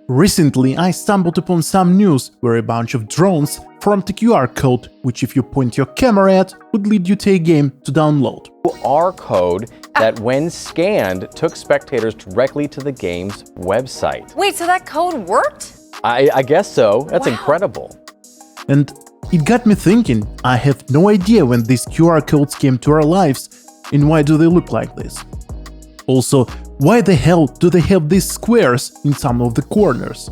Recently, I stumbled upon some news where a bunch of drones formed a QR code, which if you point your camera at, would lead you to a game to download. QR code that, when scanned, took spectators directly to the game's website. Wait, so that code worked? I guess so. That's Wow. incredible. And it got me thinking, I have no idea when these QR codes came to our lives and why do they look like this. Also, why the hell do they have these squares in some of the corners?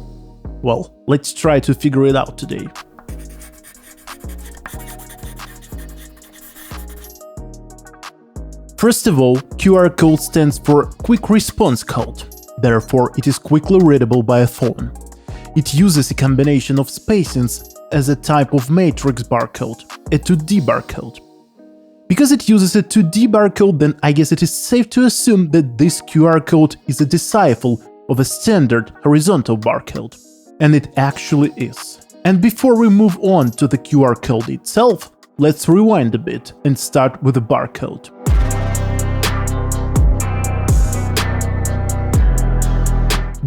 Well, let's try to figure it out today. First of all, QR code stands for Quick Response Code, therefore it is quickly readable by a phone. It uses a combination of spacings as a type of matrix barcode, a 2D barcode. Because it uses a 2D barcode, then I guess it is safe to assume that this QR code is a disciple of a standard horizontal barcode. And it actually is. And before we move on to the QR code itself, let's rewind a bit and start with the barcode.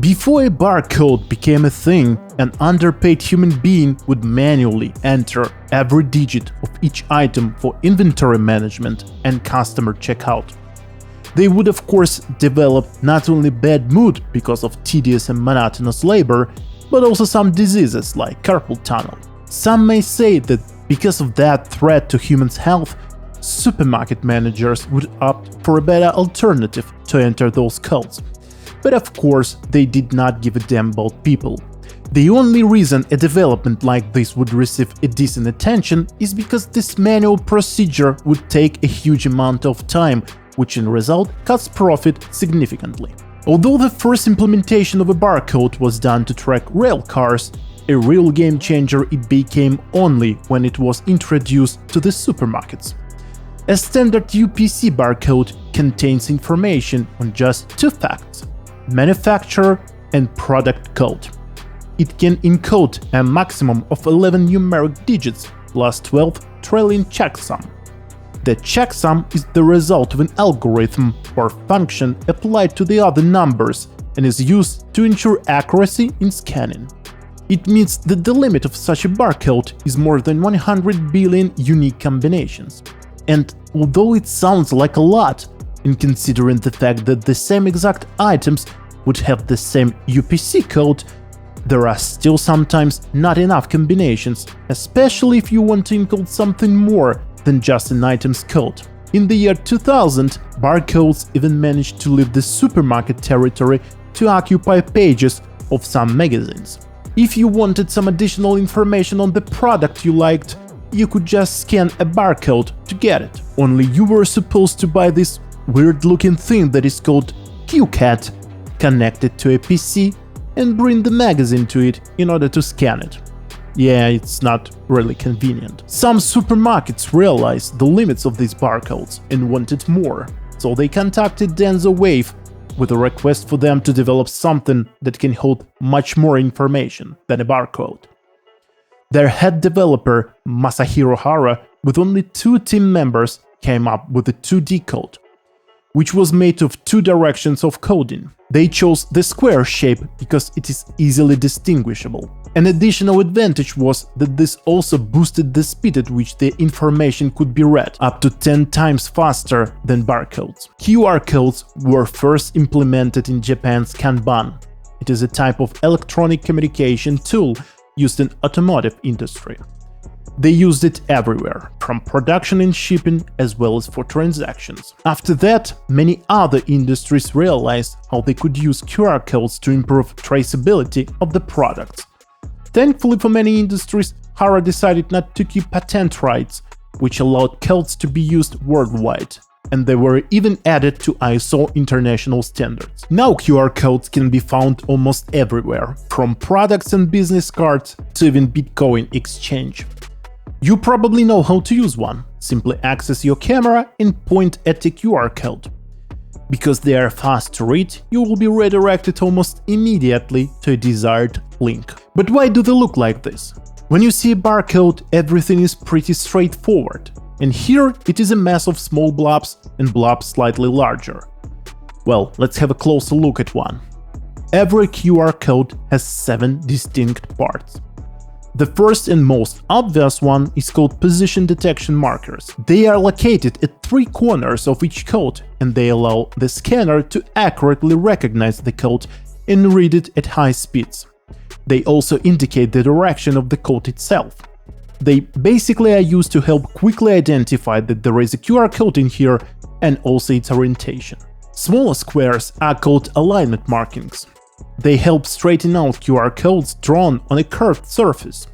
Before a barcode became a thing, an underpaid human being would manually enter every digit of each item for inventory management and customer checkout. They would of course develop not only bad mood because of tedious and monotonous labor, but also some diseases like carpal tunnel. Some may say that because of that threat to humans' health, supermarket managers would opt for a better alternative to enter those codes. But of course, they did not give a damn about people. The only reason a development like this would receive a decent attention is because this manual procedure would take a huge amount of time, which in result cuts profit significantly. Although the first implementation of a barcode was done to track rail cars, a real game changer it became only when it was introduced to the supermarkets. A standard UPC barcode contains information on just two facts: manufacturer and product code. It can encode a maximum of 11 numeric digits plus 12 trailing checksum. The checksum is the result of an algorithm or function applied to the other numbers and is used to ensure accuracy in scanning. It means that the limit of such a barcode is more than 100 billion unique combinations. And although it sounds like a lot, in considering the fact that the same exact items would have the same UPC code, there are still sometimes not enough combinations, especially if you want to encode something more than just an item's code. In the year 2000, barcodes even managed to leave the supermarket territory to occupy pages of some magazines. If you wanted some additional information on the product you liked, you could just scan a barcode to get it. Only you were supposed to buy this weird-looking thing that is called QCat, connect it to a PC, and bring the magazine to it in order to scan it. Yeah, it's not really convenient. Some supermarkets realized the limits of these barcodes and wanted more, so they contacted Denso Wave with a request for them to develop something that can hold much more information than a barcode. Their head developer, Masahiro Hara, with only 2 team members, came up with a 2D code, which was made of 2 directions of coding. They chose the square shape because it is easily distinguishable. An additional advantage was that this also boosted the speed at which the information could be read, up to 10 times faster than barcodes. QR codes were first implemented in Japan's Kanban. It is a type of electronic communication tool used in automotive industry. They used it everywhere, from production and shipping as well as for transactions. After that, many other industries realized how they could use QR codes to improve traceability of the products. Thankfully for many industries, Hara decided not to keep patent rights, which allowed codes to be used worldwide, and they were even added to ISO international standards. Now QR codes can be found almost everywhere, from products and business cards to even Bitcoin exchange. You probably know how to use one. Simply access your camera and point at the QR code. Because they are fast to read, you will be redirected almost immediately to a desired link. But why do they look like this? When you see a barcode, everything is pretty straightforward. And here it is a mass of small blobs and blobs slightly larger. Well, let's have a closer look at one. Every QR code has 7 distinct parts. The first and most obvious one is called position detection markers. They are located at 3 corners of each code, and they allow the scanner to accurately recognize the code and read it at high speeds. They also indicate the direction of the code itself. They basically are used to help quickly identify that there is a QR code in here and also its orientation. Smaller squares are called alignment markings. They help straighten out QR codes drawn on a curved surface.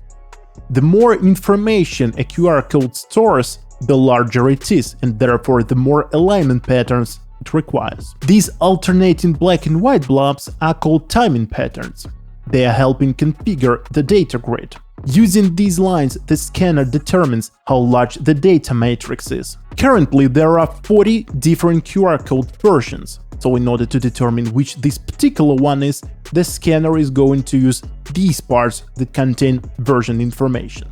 The more information a QR code stores, the larger it is, and therefore the more alignment patterns it requires. These alternating black and white blobs are called timing patterns. They are helping configure the data grid. Using these lines, the scanner determines how large the data matrix is. Currently, there are 40 different QR code versions, so in order to determine which this particular one is, the scanner is going to use these parts that contain version information.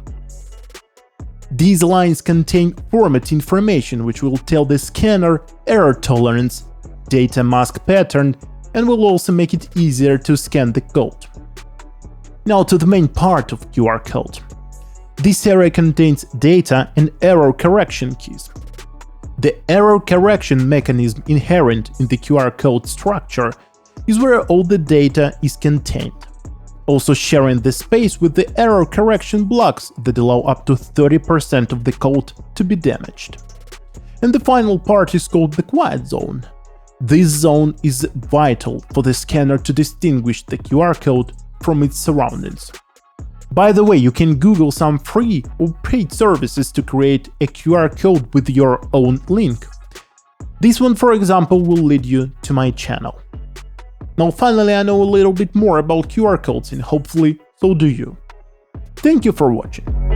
These lines contain format information, which will tell the scanner error tolerance, data mask pattern, and will also make it easier to scan the code. Now to the main part of QR code. This area contains data and error correction keys. The error correction mechanism inherent in the QR code structure is where all the data is contained, also sharing the space with the error correction blocks that allow up to 30% of the code to be damaged. And the final part is called the quiet zone. This zone is vital for the scanner to distinguish the QR code from its surroundings. By the way, you can Google some free or paid services to create a QR code with your own link. This one, for example, will lead you to my channel. Now finally, I know a little bit more about QR codes, and hopefully so do you. Thank you for watching.